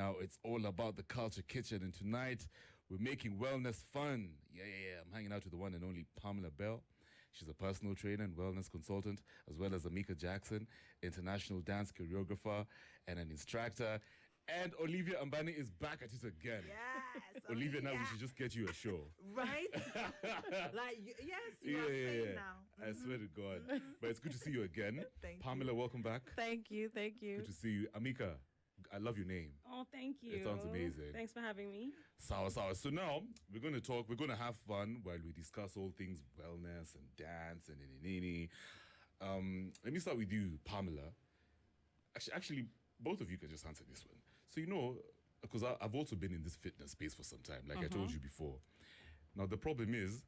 now it's all about the Culture Kitchen, and tonight we're making wellness fun. Yeah. I'm hanging out with the one and only Pamela Belle. She's a personal trainer and wellness consultant, as well as Ameekah Jackson, international dance choreographer and an instructor. And Olivia Ambani is back at it again. Yes. Olivia, now we should just get you a show. Right? Yes, you are saying now. I swear to God. But it's good to see you again. Thank Pamela, you. welcome back. Thank you. Good to see you. Ameekah, I love your name. Oh, thank you. It sounds amazing. Thanks for having me. Sour. So now we're going to have fun while we discuss all things wellness and dance and let me start with you, Pamela. Actually, both of you can just answer this one. So, because I've also been in this fitness space for some time, like I told you before. Now, the problem is,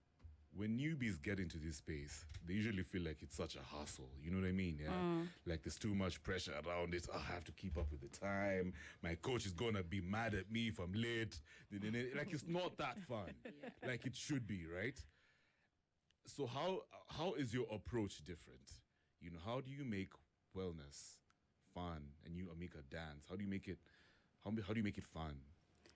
when newbies get into this space, they usually feel like it's such a hassle. You know what I mean? Yeah. Like there's too much pressure around it. I have to keep up with the time. My coach is gonna be mad at me if I'm late. Like it's not that fun. Like it should be, right? So how is your approach different? How do you make wellness fun? And you, Ameekah, dance. How do you make it? How do you make it fun?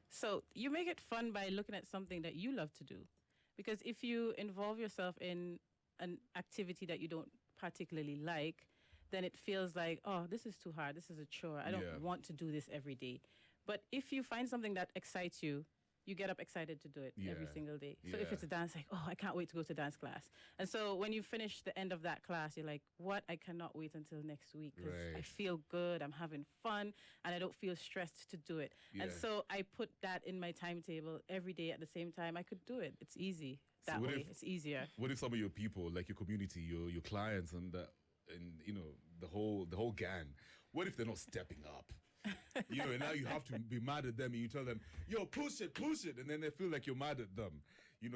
So you make it fun by looking at something that you love to do. Because if you involve yourself in an activity that you don't particularly like, then it feels like, oh, this is too hard. This is a chore. I don't want to do this every day. But if you find something that excites you, you get up excited to do it every single day. So if it's a dance, like, oh, I can't wait to go to dance class. And so when you finish the end of that class, you're like, what? I cannot wait until next week because I feel good, I'm having fun, and I don't feel stressed to do it. And so I put that in my timetable every day at the same time. I could do it. It's easy. That way, it's easier. What if some of your people, like your community, your clients, and the whole gang, what if they're not stepping up? And now you have to be mad at them, and you tell them, yo, push it, and then they feel like you're mad at them.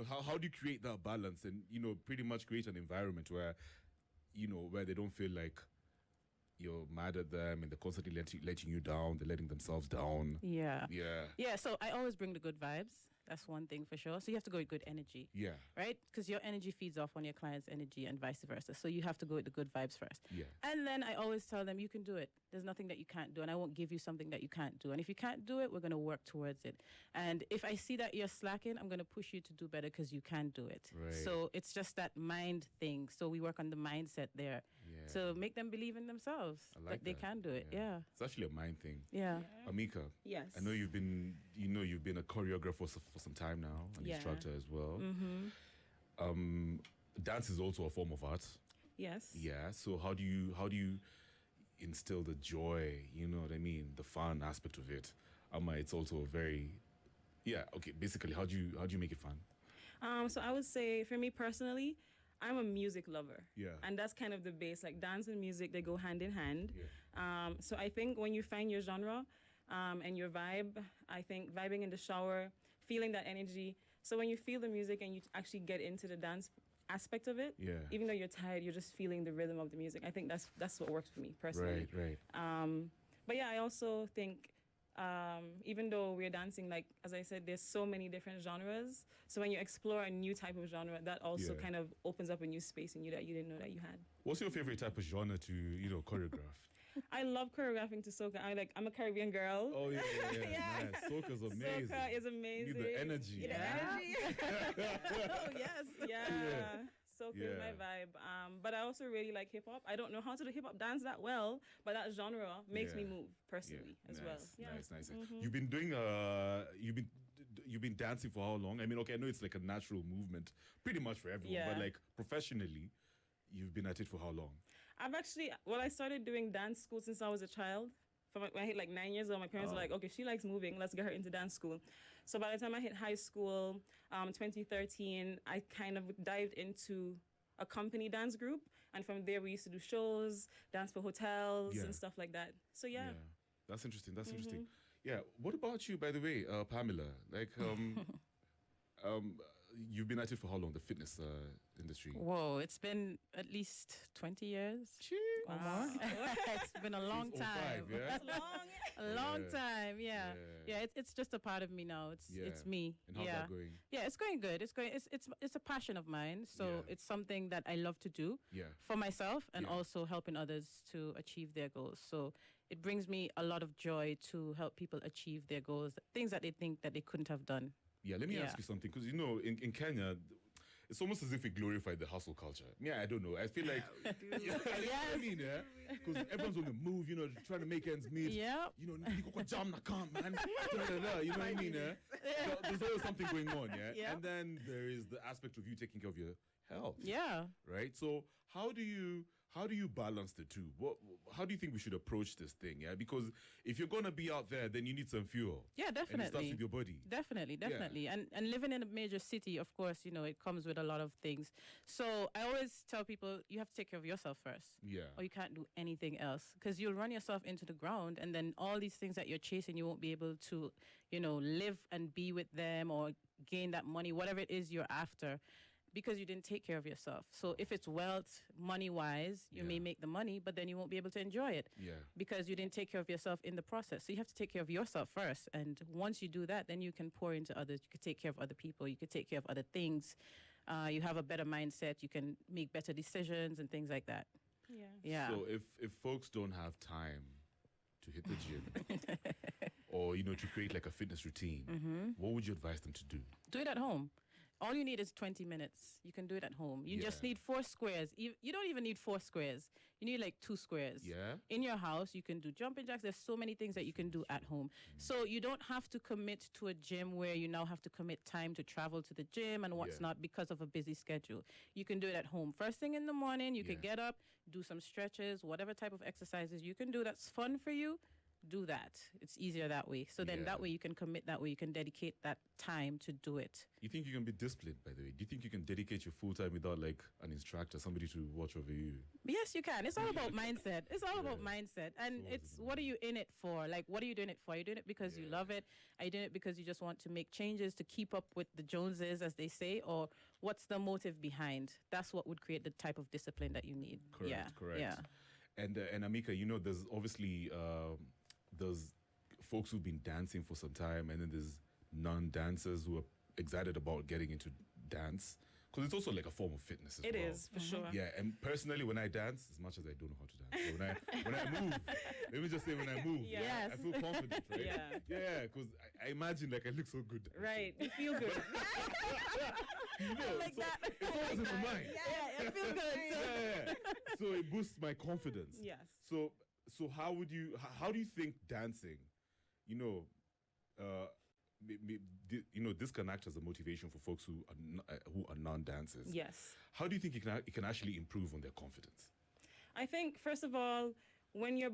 How do you create that balance and pretty much create an environment where where they don't feel like you're mad at them and they're constantly letting you down, they're letting themselves down. Yeah, so I always bring the good vibes. That's one thing for sure. So you have to go with good energy. Yeah. Right? Because your energy feeds off on your client's energy and vice versa. So you have to go with the good vibes first. Yeah. And then I always tell them, you can do it. There's nothing that you can't do. And I won't give you something that you can't do. And if you can't do it, we're going to work towards it. And if I see that you're slacking, I'm going to push you to do better because you can do it. Right. So it's just that mind thing. So we work on the mindset there to make them believe in themselves that they can do it. Yeah. It's actually a mind thing. Yeah. Ameekah. Yes. I know you've been a choreographer for some time now, an instructor as well. Dance is also a form of art. Yes. Yeah. So how do you instill the joy? You know what I mean? The fun aspect of it. It's also very. Yeah. Okay. Basically, how do you make it fun? So I would say, for me personally, I'm a music lover. Yeah. And that's kind of the base. Like dance and music, they go hand in hand. Yeah. So I think when you find your genre and your vibe, I think vibing in the shower, feeling that energy. So when you feel the music and you actually get into the dance aspect of it, even though you're tired, you're just feeling the rhythm of the music. I think that's what works for me personally. Right. But yeah, I also think even though we're dancing, like as I said, there's so many different genres. So when you explore a new type of genre, that also kind of opens up a new space in you that you didn't know that you had. What's your favorite type of genre to choreograph? I love choreographing to soca. I'm a Caribbean girl. Oh yeah. Nice. Soca's amazing. Soca is amazing. You need the energy. Oh yes. Yeah. Soca is my vibe. But I also really like hip hop. I don't know how to do hip hop dance that well, but that genre makes me move personally as well. Yeah. Nice. You've been doing you've been dancing for how long? I mean, okay, I know it's like a natural movement, pretty much for everyone, but like professionally, you've been at it for how long? I started doing dance school since I was a child. When I hit like 9 years old, my parents were like, okay, she likes moving, let's get her into dance school. So by the time I hit high school, 2013, I kind of dived into a company dance group. And from there, we used to do shows, dance for hotels and stuff like that. So yeah. That's interesting. Yeah. What about you, by the way, Pamela? Like, you've been at it for how long, the fitness industry? Whoa, it's been at least 20 years or more. It's been a long time. 05, yeah? That's long time, yeah. It's just a part of me now. It's me. And how's that going? Yeah, it's going good. It's a passion of mine. So it's something that I love to do for myself and also helping others to achieve their goals. So it brings me a lot of joy to help people achieve their goals, things that they think that they couldn't have done. Yeah, let me ask you something, because in Kenya, it's almost as if we glorify the hustle culture. Yeah, I don't know. I feel like, I mean, because everyone's on the move, trying to make ends meet. Yeah. You go jam na come, man. You know what I mean? There's always something going on, yeah? And then there is the aspect of you taking care of your health. Yeah. Right? So how do you balance the two? How do you think we should approach this thing? Yeah, because if you're gonna be out there, then you need some fuel. Yeah, definitely. And it starts with your body. Definitely. And living in a major city, of course, it comes with a lot of things. So I always tell people you have to take care of yourself first. Yeah. Or you can't do anything else, because you'll run yourself into the ground, and then all these things that you're chasing, you won't be able to, live and be with them or gain that money, whatever it is you're after, because you didn't take care of yourself. So if it's wealth, money-wise, you may make the money, but then you won't be able to enjoy it because you didn't take care of yourself in the process. So you have to take care of yourself first. And once you do that, then you can pour into others. You can take care of other people. You can take care of other things. You have a better mindset. You can make better decisions and things like that. Yeah. So if folks don't have time to hit the gym or, to create like a fitness routine, what would you advise them to do? Do it at home. All you need is 20 minutes. You can do it at home. You just need 4 squares. You don't even need 4 squares. You need like 2 squares. Yeah. In your house, you can do jumping jacks. There's so many things that you can do at home. So you don't have to commit to a gym where you now have to commit time to travel to the gym and what's not because of a busy schedule. You can do it at home. First thing in the morning, you can get up, do some stretches, whatever type of exercises you can do that's fun for you. Do that. It's easier that way. So then that way you can commit, that way you can dedicate that time to do it. You think you can be disciplined, by the way? Do you think you can dedicate your full time without like an instructor, somebody to watch over you? Yes, you can. It's all about mindset. It's all about mindset. And it's what are you in it for? Like, what are you doing it for? Are you doing it because you love it? Are you doing it because you just want to make changes to keep up with the Joneses, as they say? Or what's the motive behind? That's what would create the type of discipline that you need. Correct. Yeah. And Ameekah, there's obviously there's folks who've been dancing for some time, and then there's non-dancers who are excited about getting into dance, because it's also like a form of fitness as well. It is, for sure. Yeah, and personally, when I dance, as much as I don't know how to dance, but when I move, let me just say, when I move, I feel confident, right? Yeah, because I imagine like I look so good. Right, you feel good. Like that. It's always in my mind. Yeah, it feels good. So it boosts my confidence. Yes. So how do you think dancing, this can act as a motivation for folks who are non-dancers? Yes. How do you think it can actually improve on their confidence? I think, first of all, when you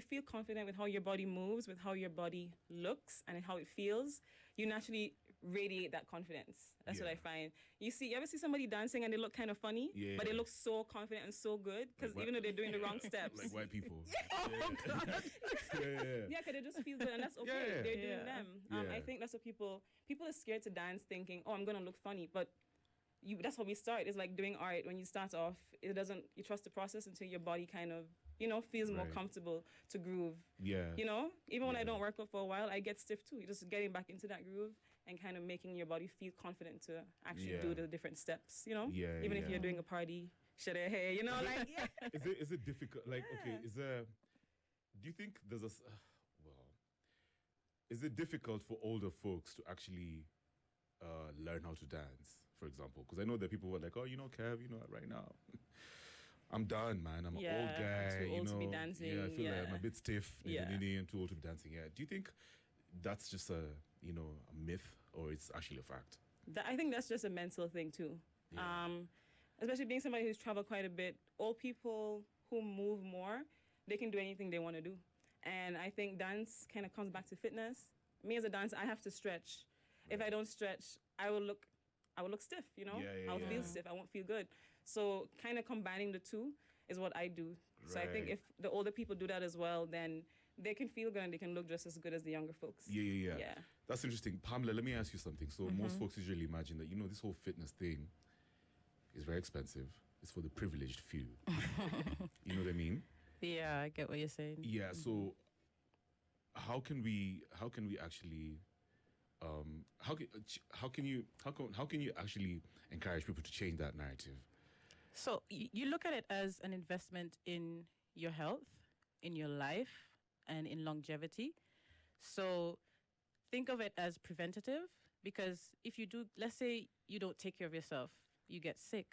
feel confident with how your body moves, with how your body looks and how it feels, you naturally radiate that confidence. That's what I find. You ever see somebody dancing and they look kind of funny, but they look so confident and so good, because even though they're doing the wrong steps. Like white people. Yeah, because they just feel good, and that's okay. They're doing them. I think that's what people are scared to dance, thinking, oh, I'm going to look funny. But that's how we start. It's like doing art. When you start off, you trust the process until your body kind of, feels more comfortable to groove. Yeah. Even when I don't work out for a while, I get stiff too. You're just getting back into that groove and kind of making your body feel confident to actually do the different steps, Even if you're doing a party, shut your hair, like, Is it difficult? Like, okay, do you think there's is it difficult for older folks to actually learn how to dance, for example? Because I know that people were like, oh, Kev, right now, I'm done, man. I'm an old guy. I'm too old to be dancing. Yeah, I feel like I'm a bit stiff. I'm too old to be dancing. Yeah. Do you think that's just a myth, or it's actually a fact? I think that's just a mental thing too. Yeah. Especially being somebody who's traveled quite a bit. Old people who move more, they can do anything they want to do. And I think dance kind of comes back to fitness. Me as a dancer, I have to stretch. Right. If I don't stretch, I will look stiff, I'll feel stiff. I won't feel good. So kind of combining the two is what I do. Right. So I think if the older people do that as well, then they can feel good and they can look just as good as the younger folks. Yeah. That's interesting. Pamela, let me ask you something. So most folks usually imagine that, this whole fitness thing is very expensive. It's for the privileged few. You know what I mean? Yeah, I get what you're saying. Yeah, so how can we actually how can you actually encourage people to change that narrative? So you look at it as an investment in your health in your life and in longevity. So think of it as preventative, because if you do, let's say you don't take care of yourself, you get sick,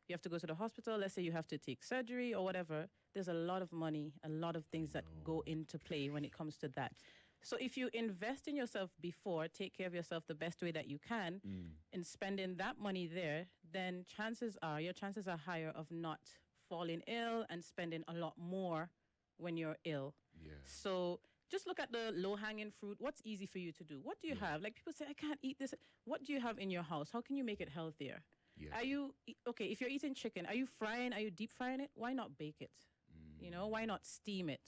you have to go to the hospital, let's say you have to take surgery or whatever, there's a lot of money, a lot of things that go into play when it comes to that. So if you invest in yourself before, take care of yourself the best way that you can, in spending that money there, then your chances are higher of not falling ill and spending a lot more when you're ill. Yeah. So just look at the low-hanging fruit. What's easy for you to do? What do you have? Like, people say, I can't eat this. What do you have in your house? How can you make it healthier? Yeah. Are you, okay, if you're eating chicken, are you deep frying it? Why not bake it? You know, why not steam it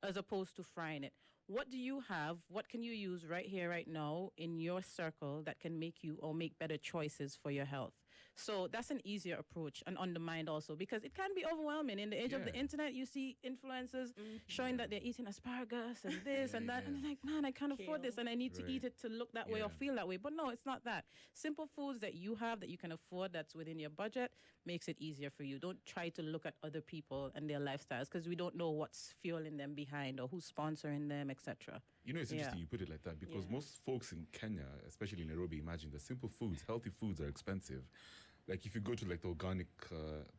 as opposed to frying it? What do you have? What can you use right here, right now in your circle that can make you or make better choices for your health? So that's an easier approach, and on the mind also, because it can be overwhelming. In the age of the internet, you see influencers showing that they're eating asparagus and this and that. And they're like, man, I can't afford this and I need to eat it to look that way or feel that way. But no, it's not that. Simple foods that you have that you can afford, that's within your budget, makes it easier for you. Don't try to look at other people and their lifestyles, because we don't know what's fueling them behind or who's sponsoring them, etc. You know, it's interesting you put it like that, because most folks in Kenya, especially in Nairobi, imagine the simple foods, healthy foods are expensive. Like if you go to like the organic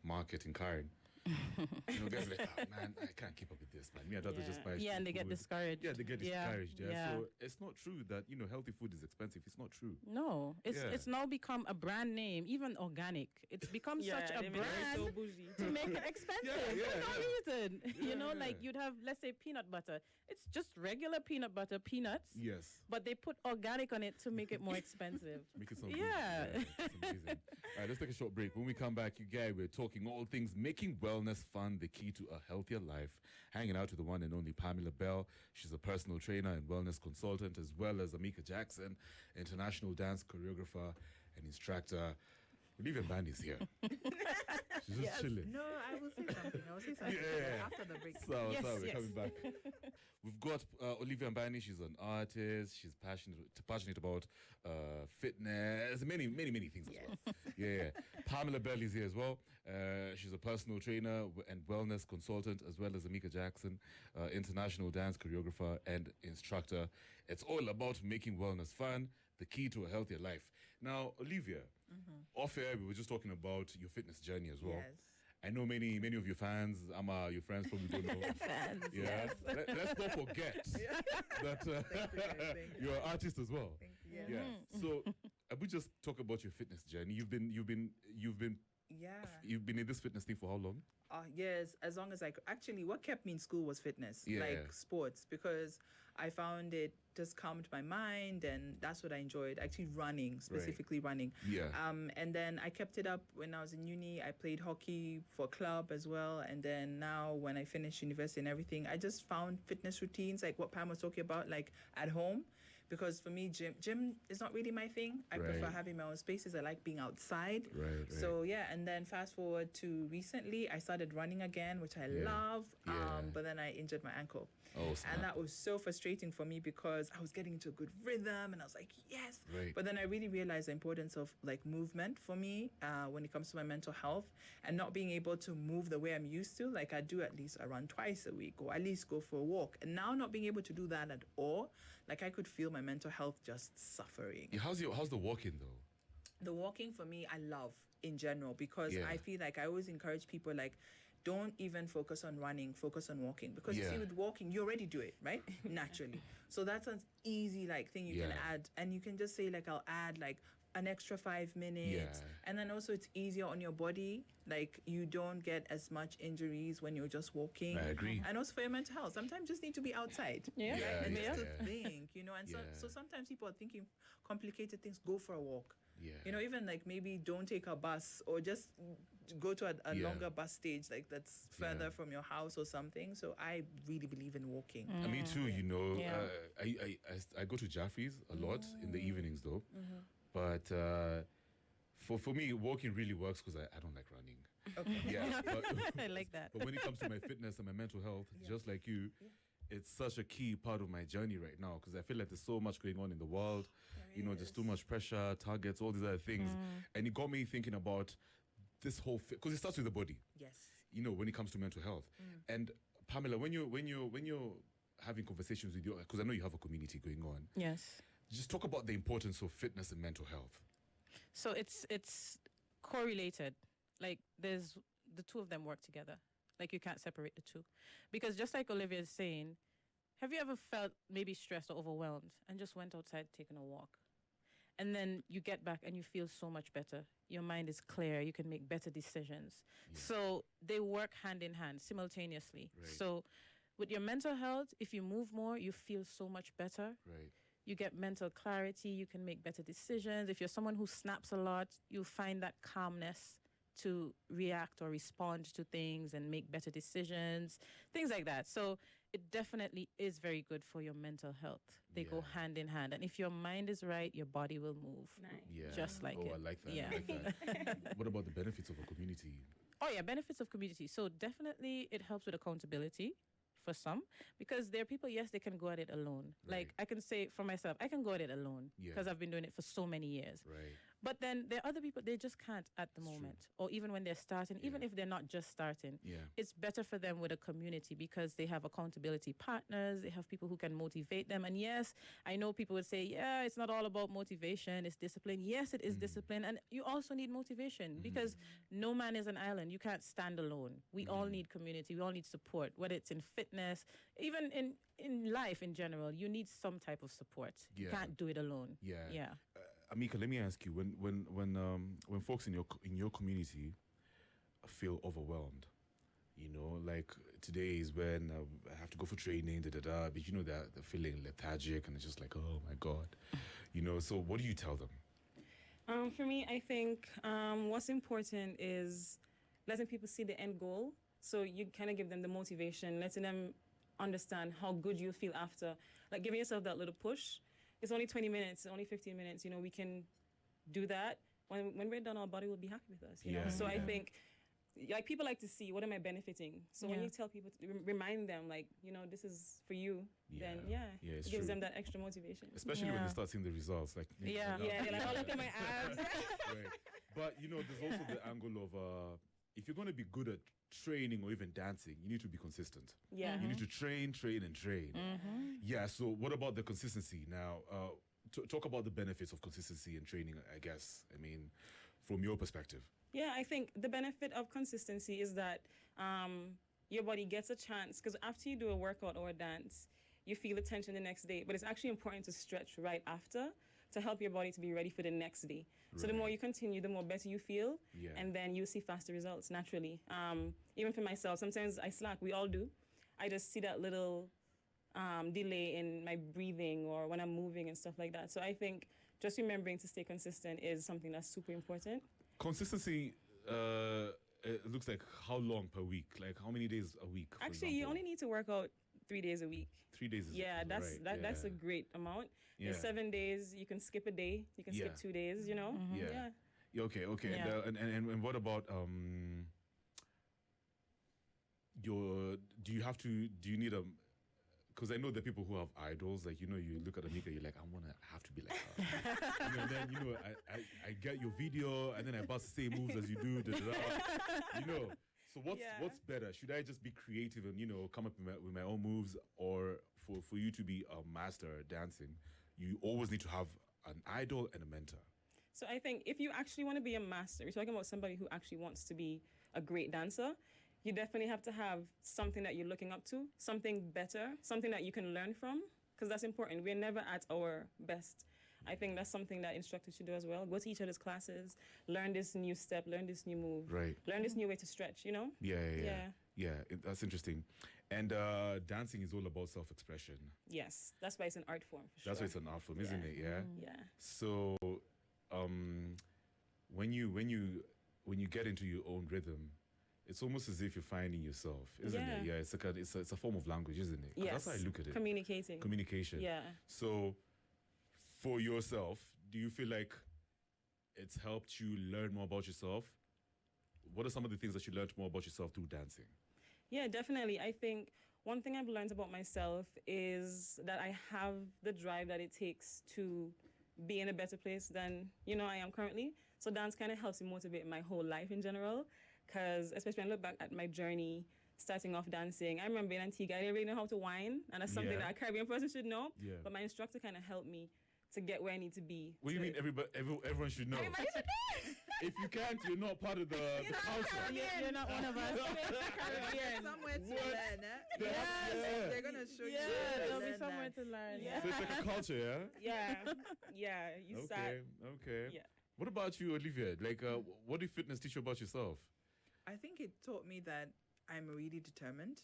market in Karen, you know, guys are like, oh, man, I can't keep up with this, man. Me, I'd rather just buy and they get discouraged. Yeah, they get discouraged. So it's not true that, you know, healthy food is expensive. It's not true. No, it's now become a brand name, even organic. It's become such a brand to make it expensive for no reason. You know, like you'd have, let's say, peanut butter. It's just regular peanut butter, peanuts. Yes. But they put organic on it to make it more expensive. Make it sound good. It's amazing. All right, let's take a short break. When we come back, you guys, we're talking all things making wellness fun, the key to a healthier life. Hanging out with the one and only Pamela Belle. She's a personal trainer and wellness consultant, as well as Ameekah Jackson, international dance choreographer and instructor. Olivia Bandy's here. She's just chilling. No, I will say something. After the break. So we're coming back. We've got Olivia Mbani. She's an artist. She's passionate about fitness, many things as well. Yeah. Pamela Belle is here as well. She's a personal trainer and wellness consultant, as well as Ameekah Jackson, international dance choreographer and instructor. It's all about making wellness fun, the key to a healthier life. Now, Olivia, off air, we were just talking about your fitness journey as well. Yes. I know many of your fans, your friends probably don't know. Fans, yes. Let's not forget that you're an artist as well. Thank you. Yeah. So, we just talk about your fitness journey. You've been in this fitness thing for how long? Yes, as long as I could. Actually, what kept me in school was fitness, like sports, because I found it just calmed my mind, and that's what I enjoyed. Actually, running, specifically running. Yeah. And then I kept it up when I was in uni. I played hockey for club as well, and then now when I finished university and everything, I just found fitness routines like what Pam was talking about, like at home. Because for me, gym is not really my thing. I prefer having my own spaces. I like being outside. Right. So, and then fast forward to recently, I started running again, which I love. But then I injured my ankle. Oh, snap. And that was so frustrating for me because I was getting into a good rhythm and I was like, yes. Right. But then I really realized the importance of like movement for me when it comes to my mental health, and not being able to move the way I'm used to. Like I do at least I run twice a week, or at least go for a walk. And now not being able to do that at all, like I could feel my mental health just suffering. Yeah, how's the walking though? The walking for me, I love in general, because I feel like I always encourage people, like, don't even focus on running, focus on walking. Because you see, with walking, you already do it, right? Naturally. So that's an easy like thing you can add. And you can just say, like, I'll add like an extra 5 minutes. And then also it's easier on your body. Like you don't get as much injuries when you're just walking. I agree. And also for your mental health, sometimes you just need to be outside. And just to think, you know. And so sometimes people are thinking complicated things. Go for a walk. You know, even like maybe don't take a bus, or just go to a longer bus stage, like that's further from your house or something. So I really believe in walking. Me too, you know. I go to Jaffrey's a lot in the evenings though. But for me, walking really works because I don't like running. Okay. But, I like that. But when it comes to my fitness and my mental health, just like you, it's such a key part of my journey right now, because I feel like there's so much going on in the world. You know, there's too much pressure, targets, all these other things. And it got me thinking about this whole, because it starts with the body. Yes. You know, when it comes to mental health. And Pamela, when you're having conversations with because I know you have a community going on. Yes. Just talk about the importance of fitness and mental health. So it's correlated. Like there's the two of them work together. Like you can't separate the two. Because just like Olivia is saying, have you ever felt maybe stressed or overwhelmed and just went outside taking a walk? And then you get back and you feel so much better. Your mind is clear. You can make better decisions. Yeah. So they work hand in hand simultaneously. Right. So with your mental health, if you move more, you feel so much better. Right. You get mental clarity. You can make better decisions. If you're someone who snaps a lot, you'll find that calmness to react or respond to things and make better decisions, things like that. So it definitely is very good for your mental health. They go hand in hand. And if your mind is right, your body will move. Nice. Yeah. Just like it. I like that. Yeah. I like that. What about the benefits of a community? Oh, yeah, benefits of community. So definitely it helps with accountability for some, because there are people, yes, they can go at it alone. Right. Like I can say for myself, I can go at it alone Yeah. because I've been doing it for so many years. Right. But then there are other people, they just can't at the moment, or even when they're starting, even if they're not just starting. Yeah. It's better for them with a community because they have accountability partners, they have people who can motivate them. And yes, I know people would say, yeah, it's not all about motivation, it's discipline. Yes, it is discipline. And you also need motivation because no man is an island. You can't stand alone. We all need community. We all need support, whether it's in fitness, even in life in general. You need some type of support. You can't do it alone. Yeah. Yeah. Ameekah, let me ask you: when folks in your community feel overwhelmed, like today is when I have to go for training, but they're feeling lethargic and it's just like, oh my God, So what do you tell them? For me, I think what's important is letting people see the end goal. So you kind of give them the motivation, letting them understand how good you feel after, like giving yourself that little push. It's only 20 minutes, only 15 minutes. We can do that. When we're done, our body will be happy with us. You know? So I think, like, people like to see, what am I benefiting? So when you tell people, remind them, like, this is for you, then it gives them that extra motivation. Especially when they start seeing the results. Like, they're like, oh, look at my abs. Right. But, there's also the angle of, if you're going to be good at training or even dancing, you need to be consistent. Yeah. You need to train. Yeah, so what about the consistency? Now, talk about the benefits of consistency and training, I guess. I mean, from your perspective. Yeah, I think the benefit of consistency is that your body gets a chance, because after you do a workout or a dance, you feel the tension the next day, but it's actually important to stretch right after to help your body to be ready for the next day. So the more you continue, the more better you feel, and then you see faster results naturally. Even for myself, sometimes I slack. We all do. I just see that little delay in my breathing or when I'm moving and stuff like that. So I think just remembering to stay consistent is something that's super important. Consistency, it looks like how long per week? Like how many days a week? Actually, you only need to work out 3 days a week. 3 days is that's a great amount. In 7 days, you can skip a day. You can skip 2 days, Yeah, okay. Yeah. And what about do you need a, because I know the people who have idols, like, you look at Ameekah, you're like, I have to be like her. And then, I get your video and then I bust the same moves as you do, So what's better? Should I just be creative and, come up with my own moves, or for you to be a master at dancing, you always need to have an idol and a mentor? So I think if you actually want to be a master, we're talking about somebody who actually wants to be a great dancer, you definitely have to have something that you're looking up to, something better, something that you can learn from, because that's important. We're never at our best. I think that's something that instructors should do as well. Go to each other's classes, learn this new step, learn this new move, learn this new way to stretch, Yeah, that's interesting. And dancing is all about self-expression. Yes, that's why it's an art form, for sure. That's why it's an art form, isn't it? Yeah. Yeah. So, when you get into your own rhythm, it's almost as if you're finding yourself, isn't it? Yeah, it's a form of language, isn't it? Yes. That's how I look at it. Communication. Yeah. So, for yourself, do you feel like it's helped you learn more about yourself? What are some of the things that you learned more about yourself through dancing? Yeah, definitely. I think one thing I've learned about myself is that I have the drive that it takes to be in a better place than, I am currently. So dance kind of helps me motivate my whole life in general, because especially when I look back at my journey starting off dancing. I remember in Antigua, I didn't really know how to whine, and that's something that a Caribbean person should know. Yeah. But my instructor kind of helped me to get where I need to be. What do you mean everyone should know? Everybody should know. If you can't, you're not part of the culture. You're not one of us. Caribbean. Somewhere to learn, eh? Yes. They're gonna show you. Yeah, there'll be learn somewhere that. to learn. Yeah. So it's like a culture, yeah? Yeah. You start. Okay. Yeah. What about you, Olivia? Like, what did fitness teach you about yourself? I think it taught me that I'm really determined.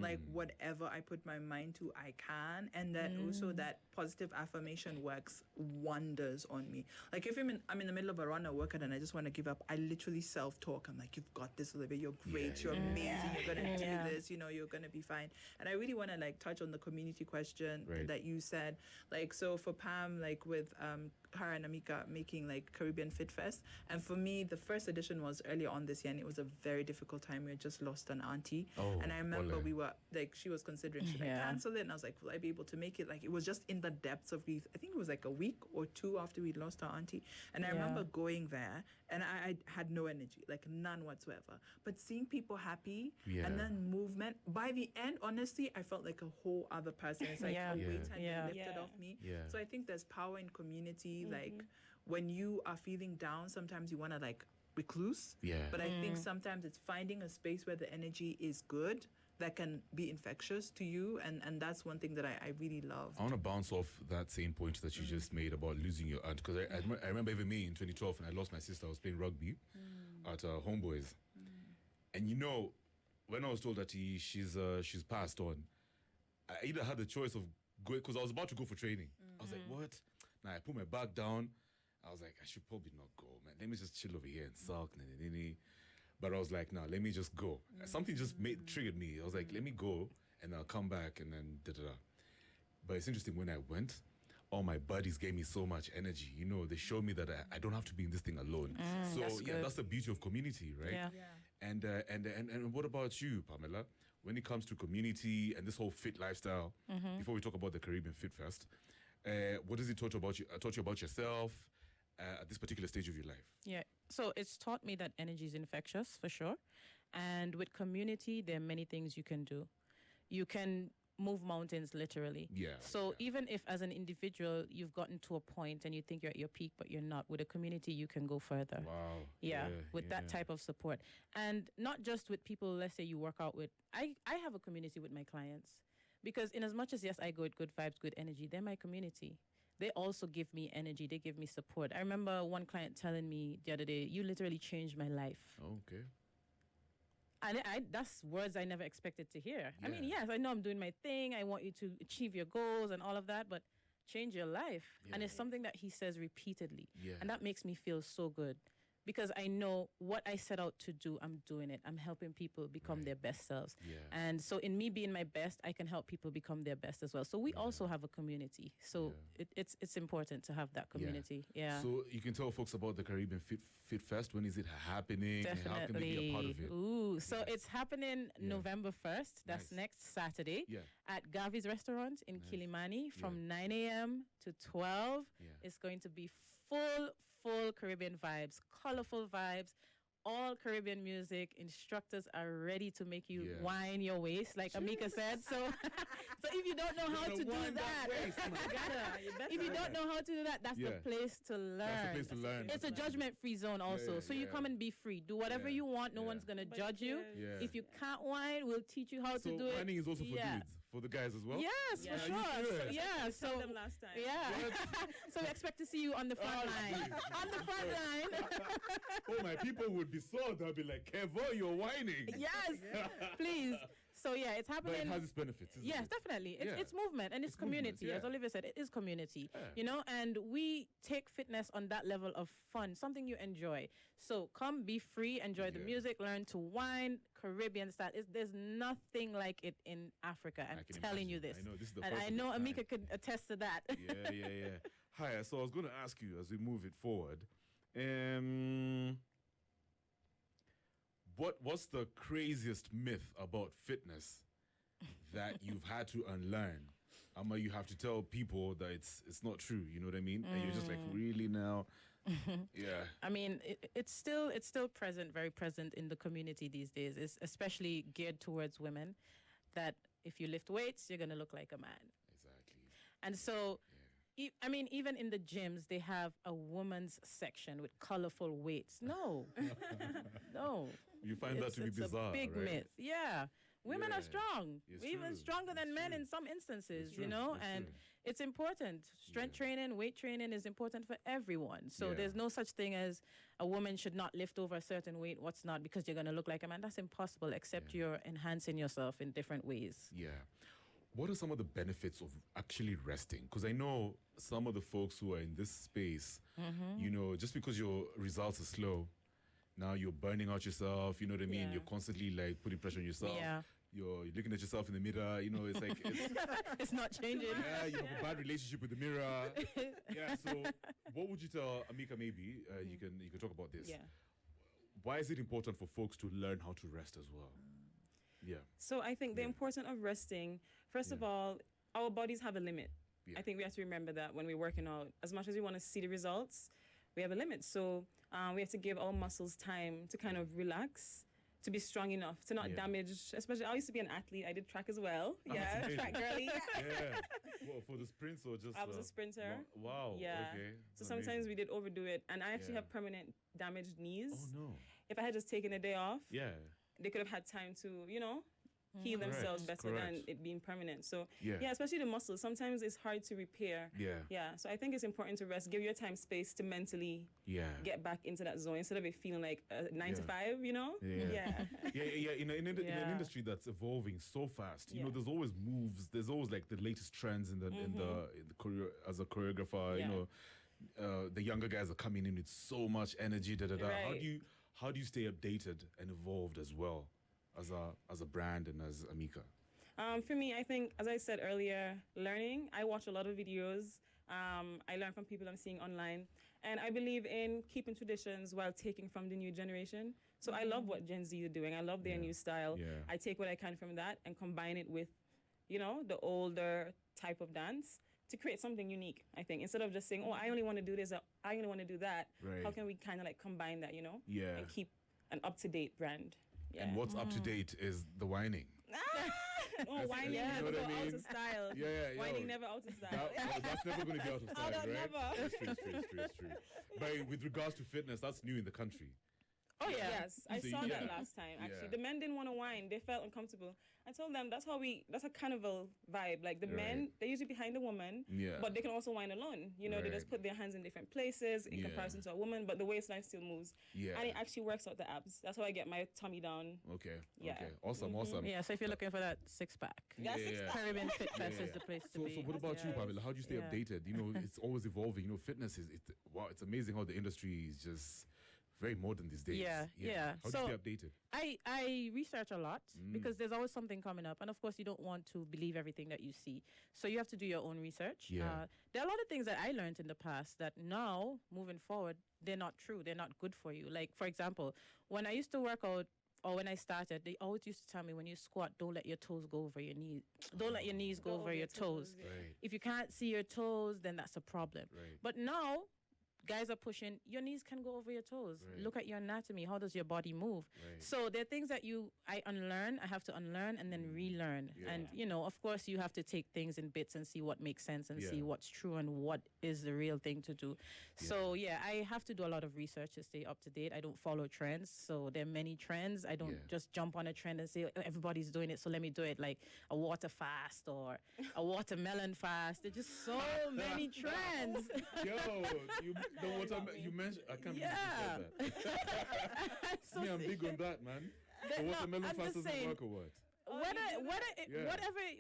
Like whatever I put my mind to, I can. And that also that positive affirmation works wonders on me. Like if I'm in the middle of a run or workout and I just want to give up, I literally self-talk. I'm like, you've got this, Olivia. You're great. You're amazing. You're going to do this. You know, you're going to be fine. And I really want to like touch on the community question that you said. Like, so for Pam, like with her and Ameekah making like Caribbean Fit Fest. And for me, the first edition was earlier on this year and it was a very difficult time. We had just lost an auntie. And I remember we were like, she was considering, should I cancel it? And I was like, will I be able to make it? Like, it was just in the depths of grief. I think it was like a week or two after we'd lost our auntie. And I remember going there and I had no energy, like none whatsoever. But seeing people happy and then movement, by the end, honestly, I felt like a whole other person. It's like a weight had been lifted off me. So I think there's power in community. Like when you are feeling down, sometimes you want to like recluse. But I think sometimes it's finding a space where the energy is good that can be infectious to you. And that's one thing that I really love. I want to bounce off that same point that you just made about losing your aunt. Because I remember even me in 2012 when I lost my sister, I was playing rugby at Homeboys. And you know, when I was told that she's passed on, I either had the choice of going, because I was about to go for training. I was like, what? Now I put my bag down. I was like, I should probably not go, man. Let me just chill over here and sulk. But I was like, no, let me just go. Something just triggered me. I was like, let me go and I'll come back and then da-da-da. But it's interesting, when I went, all my buddies gave me so much energy. You know, they showed me that I don't have to be in this thing alone. So that's the beauty of community, right? And what about you, Pamela? When it comes to community and this whole fit lifestyle, before we talk about the Caribbean Fit Fest, what does it taught you about yourself at this particular stage of your life? Yeah. So it's taught me that energy is infectious, for sure. And with community, there are many things you can do. You can move mountains, literally. So even if as an individual, you've gotten to a point and you think you're at your peak, but you're not, with a community, you can go further. Wow. With that type of support. And not just with people, let's say you work out with. I have a community with my clients. Because in as much as, yes, I go with good vibes, good energy, they're my community. They also give me energy. They give me support. I remember one client telling me the other day, you literally changed my life. Okay. And that's words I never expected to hear. I mean, yes, I know I'm doing my thing. I want you to achieve your goals and all of that, but change your life. And it's something that he says repeatedly. And that makes me feel so good. Because I know what I set out to do, I'm doing it. I'm helping people become their best selves. And so in me being my best, I can help people become their best as well. So we also have a community. So it's important to have that community. So you can tell folks about the Caribbean Fit Fest. When is it happening? Definitely. And how can they be a part of it? Ooh, so it's happening November 1st. That's next Saturday at Gavi's Restaurant in Kilimani from 9 a.m. to 12. It's going to be full Caribbean vibes, colorful vibes, all Caribbean music. Instructors are ready to make you whine your waist, like Ameekah said. So, so if you don't know how to do that, if you don't know how to do that, that's the place to learn. That's the place to learn. It's a judgment-free zone also. So you come and be free. Do whatever you want. No one's going to judge you. If you can't whine, we'll teach you how to do it. So whining is also for dudes, for the guys as well? Yes, for sure. So them last time. So we expect to see you on the front line. On the front line. Oh, my people would be so, they'll be like, Kevo, you're whining. Yes, please. So it's happening. But it has its benefits, isn't it? Definitely. It's movement and it's community. As Olivia said, it is community. You know, and we take fitness on that level of fun, something you enjoy. So come, be free, enjoy the music, learn to whine, Caribbean style. There's nothing like it in Africa. I'm telling you this. I know, this is the and I know Ameekah could attest to that. Hi, so I was going to ask you as we move it forward, what's the craziest myth about fitness that you've had to unlearn? You have to tell people that it's not true, you know what I mean? And you're just like, really now? Yeah. I mean, it's still present, very present in the community these days. It's especially geared towards women. That if you lift weights, you're gonna look like a man. Exactly. And so, I mean, even in the gyms, they have a woman's section with colorful weights. No, no. You find that to be bizarre, It's a big right? myth. Yeah. Women Yeah. are strong, It's even true. stronger than It's men true. in some instances, It's true. you know, It's and true. it's important. Strength training, weight training is important for everyone. So Yeah. there's no such thing as a woman should not lift over a certain weight. What's not because you're going to look like a man. That's impossible, except you're enhancing yourself in different ways. Yeah. What are some of the benefits of actually resting? Because I know some of the folks who are in this space, you know, just because your results are slow, now you're burning out yourself, you know what I mean? Yeah. You're constantly like putting pressure on yourself. Yeah. You're looking at yourself in the mirror, you know, it's like, It's not changing. yeah, you have a bad relationship with the mirror. Yeah, so what would you tell Ameekah maybe? You can talk about this. Yeah. Why is it important for folks to learn how to rest as well? Yeah. So I think the importance of resting, first of all, our bodies have a limit. Yeah. I think we have to remember that when we're working out. As much as we want to see the results, we have a limit. So we have to give our muscles time to kind of relax, to be strong enough, to not damage. Especially, I used to be an athlete. I did track as well. Yeah, amazing. track girly. Yeah. Well, for the sprints or just... I was a sprinter. Wow. Yeah. Okay. So sometimes Amazing. we did overdo it. And I actually Yeah. have permanent damaged knees. Oh, no. If I had just taken a day off, Yeah. they could have had time to, you know, heal themselves better than correct. it being permanent. So Yeah. especially the muscles. Sometimes it's hard to repair. Yeah. Yeah. So I think it's important to rest. Give your time space to mentally Yeah. get back into that zone instead of it feeling like 9 to Yeah. 5, you know? Yeah. Yeah. In an Yeah. industry that's evolving so fast, you know, Yeah. there's always moves. There's always like the latest trends in the as a choreographer. Yeah. You know, the younger guys are coming in with so much energy. Da da da. Right. How do you stay updated and evolved as well as a brand and as Ameekah? For me, I think, as I said earlier, learning. I watch a lot of videos. I learn from people I'm seeing online. And I believe in keeping traditions while taking from the new generation. So I love what Gen Z are doing. I love their new style. Yeah. I take what I can from that and combine it with, you know, the older type of dance to create something unique, I think. Instead of just saying, oh, I only want to do this, or I only want to do that. Right. How can we kind of like combine that, you know? Yeah. And keep an up-to-date brand. Yeah. And what's up to date is the whining. Oh, whining you know never what go I out mean? of style. Yeah. Whining never out of style. That's never going to be out of style, that right? never. It's true. But with regards to fitness, that's new in the country. Oh, yeah. Yes, I So, saw that yeah. last time. Actually, Yeah. the men didn't want to whine; they felt uncomfortable. I told them that's a carnival vibe. Like the men, they're usually behind the woman, Yeah. but they can also whine alone. You know, they just Right. put their hands in different places in Yeah. comparison to a woman, but the waistline still moves. Yeah. And it actually works out the abs. That's how I get my tummy down. Okay. Yeah. Okay. Awesome. Yeah, so if you're looking for that six-pack, Caribbean Fit Fest is the place to be. So what about you, Pamela? How do you stay Yeah. updated? You know, it's always evolving. You know, fitness is wow. It's amazing how the industry is just very modern these days. Yeah. How do you stay updated? I research a lot because there's always something coming up. And of course, you don't want to believe everything that you see. So you have to do your own research. Yeah. There are a lot of things that I learned in the past that now, moving forward, they're not true. They're not good for you. Like, for example, when I used to work out, or when I started, they always used to tell me when you squat, don't let your toes go over your knees. Don't let your knees go over your toes. Right. If you can't see your toes, then that's a problem. Right. But now, guys are pushing, your knees can go over your toes. Right. Look at your anatomy. How does your body move? Right. So there are things that I unlearn, I have to unlearn and then relearn. Yeah. And, you know, of course, you have to take things in bits and see what makes sense and Yeah. see what's true and what is the real thing to do. So, yeah, I have to do a lot of research to stay up to date. I don't follow trends. So there are many trends. I don't just jump on a trend and say, oh, everybody's doing it, so let me do it, like a water fast or a watermelon fast. There's just so many trends. Yo, you mentioned. I can't Yeah. believe you said that. So Me, I'm big on that, man. The no, watermelon I'm fast just doesn't saying- work or what? Yeah.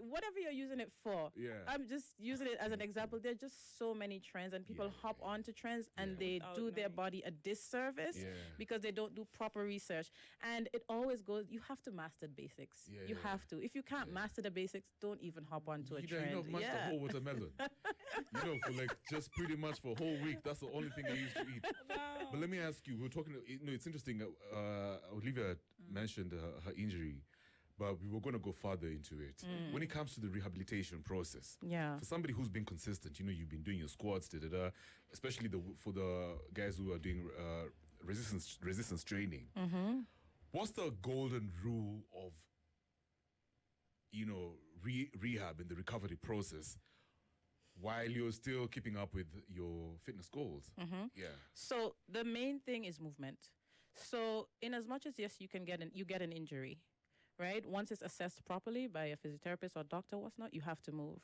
Whatever you're using it for. Yeah. I'm just using it as an example. There are just so many trends, and people hop onto trends, and they Without do their knowing. body a disservice Yeah. because they don't do proper research. And it always goes. You have to master the basics. Yeah, You yeah, have to. If you can't master the basics, don't even hop onto a You trend. know, much the whole watermelon. For like just pretty much for a whole week. That's the only thing I used to eat. Wow. But let me ask you, we were talking, it's interesting. Olivia mentioned her injury. but we were going to go further into it. When it comes to the rehabilitation process, Yeah. for somebody who's been consistent, you've been doing your squats, especially for the guys who are doing resistance training. What's the golden rule of rehab in the recovery process while you're still keeping up with your fitness goals? Yeah. So the main thing is movement. So in as much as, yes, you get an injury, right? Once it's assessed properly by a physiotherapist or doctor, whatnot, you have to move.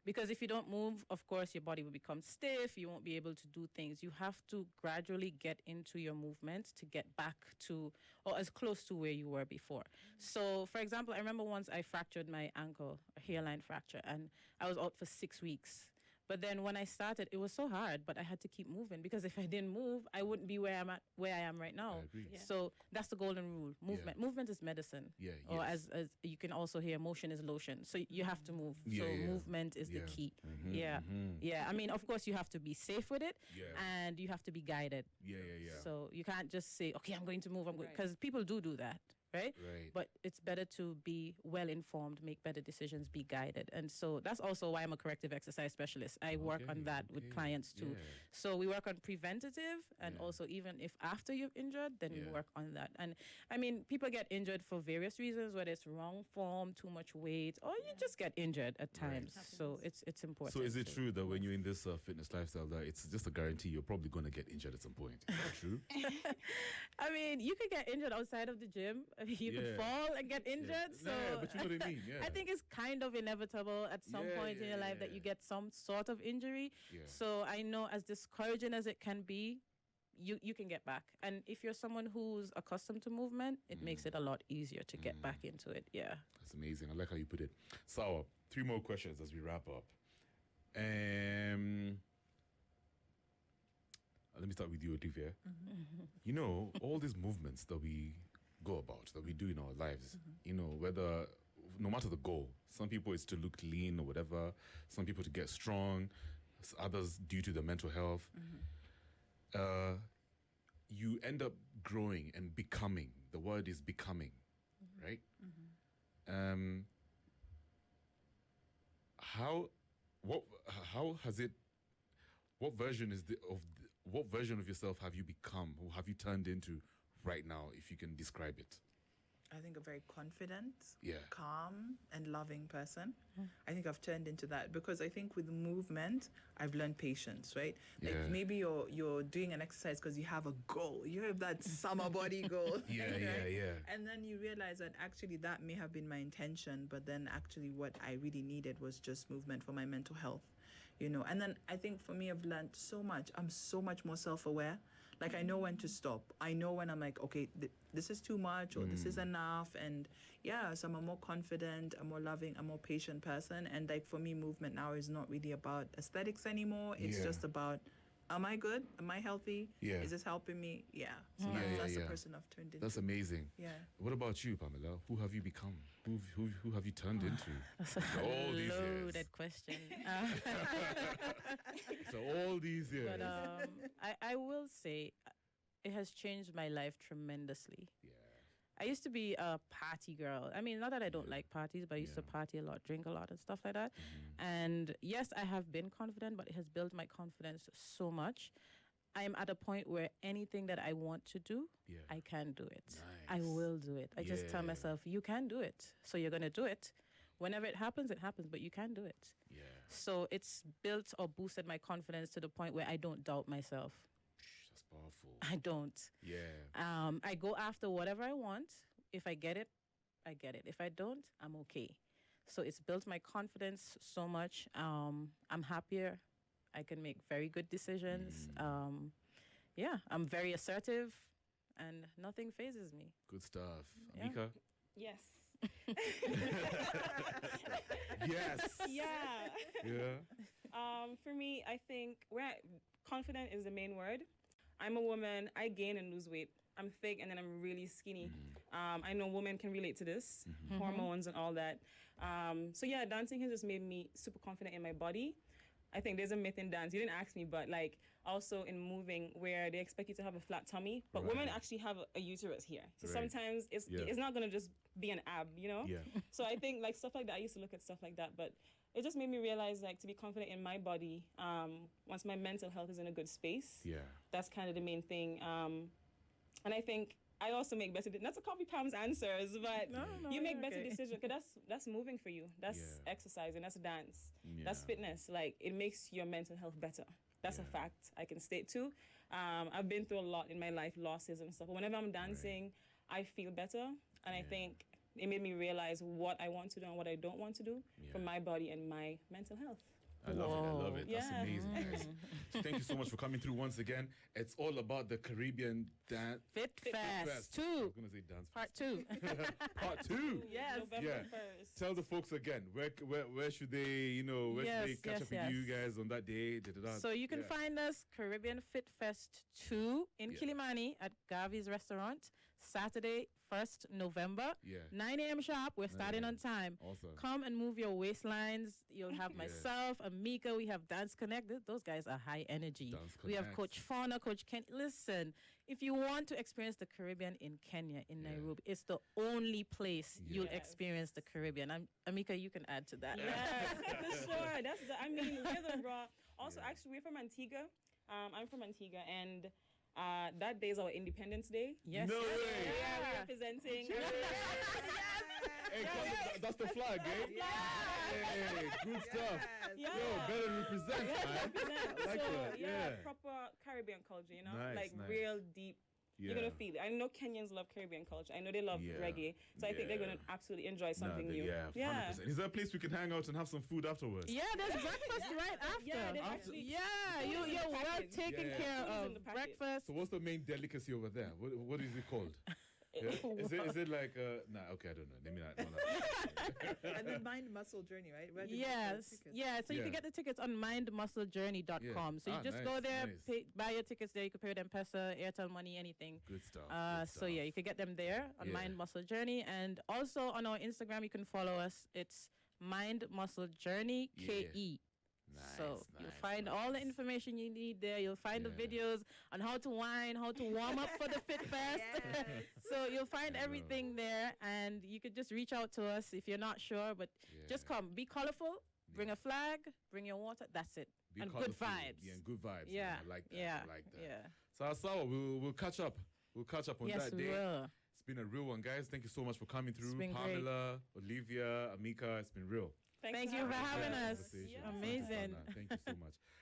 Because if you don't move, of course, your body will become stiff. You won't be able to do things. You have to gradually get into your movement to get back to, or as close to where you were before. So, for example, I remember once I fractured my ankle, a hairline fracture, and I was out for 6 weeks. But then when I started, it was so hard, but I had to keep moving, because if I didn't move, I wouldn't be where I am right now. I agree. Yeah. So that's the golden rule. Movement. Movement is medicine. Yeah, Or yes. as you can also hear, motion is lotion. So you have to move. Yeah, so yeah. movement is the key. Yeah. I mean, of course, you have to be safe with it, Yeah. and you have to be guided. Yeah. So you can't just say, okay, I'm going to move. Right. Because people do that, right? Right. But it's better to be well informed, make better decisions, be guided. And so that's also why I'm a corrective exercise specialist. I work on that with clients too. Yeah. So we work on preventative, and Yeah. also even if after you've injured, then we Yeah. work on that. And I mean, people get injured for various reasons, whether it's wrong form, too much weight, or you just get injured at times. So it's important. So is it to- true that when you're in this fitness lifestyle, that it's just a guarantee you're probably going to get injured at some point? Is that true? I mean, you could get injured outside of the gym. You could Yeah. fall and get injured. So Yeah, but you know what I mean. Yeah. I think it's kind of inevitable at some Yeah, point in your life that you yeah. get some sort of injury. Yeah. So I know, as discouraging as it can be, you can get back. And if you're someone who's accustomed to movement, it makes it a lot easier to get back into it. Yeah. That's amazing. I like how you put it. Sawa, 3 more questions as we wrap up. Let me start with you, Olivia. All these movements that we go about, that we do in our lives, no matter the goal, some people it's to look lean or whatever, some people to get strong, others due to their mental health. You end up growing and becoming. The word is becoming, right? What version of yourself have you become, or have you turned into right now, if you can describe it? I think a very confident, Yeah. calm, and loving person. I think I've turned into that, because I think with movement, I've learned patience, right? Like Yeah. maybe you're doing an exercise because you have a goal. You have that summer body goal. Yeah, right? yeah. And then you realize that actually that may have been my intention, but then actually what I really needed was just movement for my mental health, And then I think for me, I've learned so much. I'm so much more self-aware. Like, I know when to stop. I know when I'm like, okay, this is too much, or this is enough. And yeah, so I'm a more confident, a more loving, a more patient person. And like, for me, movement now is not really about aesthetics anymore. It's Yeah. just about, am I good? Am I healthy? Yeah. Is this helping me? Yeah. So Yeah, that's the yeah. person I've turned into. That's amazing. Yeah. What about you, Pamela? Who have you become? Who have you turned into? That's a all these years. loaded question. So all these years. But I will say it has changed my life tremendously. Yeah. I used to be a party girl. I mean, not that I don't like parties, but I used to party a lot, drink a lot, and stuff like that. And yes, I have been confident, but it has built my confidence so much. I'm at a point where anything that I want to do, Yeah. I can do it. I Nice. will do it. I just tell Yeah. myself, you can do it. So you're going to do it. Whenever it happens, but you can do it. Yeah. So it's built or boosted my confidence to the point where I don't doubt myself. That's powerful. I don't. Yeah. I go after whatever I want. If I get it, I get it. If I don't, I'm okay. So it's built my confidence so much. I'm happier. I can make very good decisions. I'm very assertive, and nothing phases me. Good stuff. Yeah. Ameekah? Yes. Yes. Yeah. Yeah. For me, I think confident is the main word. I'm a woman. I gain and lose weight. I'm thick and then I'm really skinny. I know women can relate to this, hormones and all that. So yeah, dancing has just made me super confident in my body. I think there's a myth in dance. You didn't ask me, but like also in moving where they expect you to have a flat tummy, but women actually have a uterus here. So sometimes it's not going to just be an ab, you know? Yeah. So I think like stuff like that, I used to look at stuff like that, but it just made me realize like to be confident in my body, once my mental health is in a good space, that's kind of the main thing. And I think I also make better, not to copy Pam's answers, but you make better decisions, because that's moving for you. That's exercising, that's dance, that's fitness. Like, it makes your mental health better. That's a fact I can state too. I've been through a lot in my life, losses and stuff. But whenever I'm dancing, I feel better. And I think it made me realize what I want to do and what I don't want to do for my body and my mental health. I love it. That's amazing, guys. So thank you so much for coming through once again. It's all about the Caribbean dance. Fit Fest 2. I was going to say dance. Part 2. Part 2. Yes. November 1st. Tell the folks again, where should they, where should they catch up with you guys on that day? So you can find us Caribbean Fit Fest 2 in Kilimani at Gavi's Restaurant, Saturday, 1st November, 9 a.m. sharp. We're starting on time. Awesome. Come and move your waistlines. You'll have myself, Ameekah. We have Dance Connect. Those guys are high energy. We have Coach Fauna, Coach Ken. Listen, if you want to experience the Caribbean in Kenya, in Nairobi, it's the only place you'll experience the Caribbean. Ameekah, you can add to that. Yes, for sure. We're the raw. Also, actually, we're from Antigua. I'm from Antigua, and that day is our Independence Day. Yes. No way. Yeah, we're representing. Hey, that's the flag, eh? Hey, good stuff. Yeah. Yo, better represent, man. I like that. Yeah, proper Caribbean culture, Nice. real deep. You're going to feel it. I know Kenyans love Caribbean culture. I know they love reggae. So I think they're going to absolutely enjoy something new. Yeah, 100%. Is there a place we can hang out and have some food afterwards? Yeah, there's breakfast right after. You're well taken care of. Breakfast. So what's the main delicacy over there? What is it called? Yeah? Is it like okay, I don't know. Let me not. And then Mind Muscle Journey, right? So you can get the tickets on mindmusclejourney.com. So you just go there, buy your tickets there. You can pay with M-Pesa, Airtel Money, anything. Good stuff. So you can get them there on Mind Muscle Journey, and also on our Instagram you can follow us. It's Mind Muscle Journey KE. So you'll find all the information you need there. You'll find the videos on how to whine, how to warm up for the Fit Fest. So you'll find everything there, and you could just reach out to us if you're not sure, but just come. Be colorful, bring a flag, bring your water. That's it. And good vibes. Yeah, and good vibes. Yeah. I like that. Yeah. I like that. Yeah. So Asawa, we'll catch up. We'll catch up on that day. Yes, we will. It's been a real one, guys. Thank you so much for coming through. It's been Pamela, Olivia, Ameekah, it's been real. Thank you for having us. Conversation. Amazing. Thank you so much.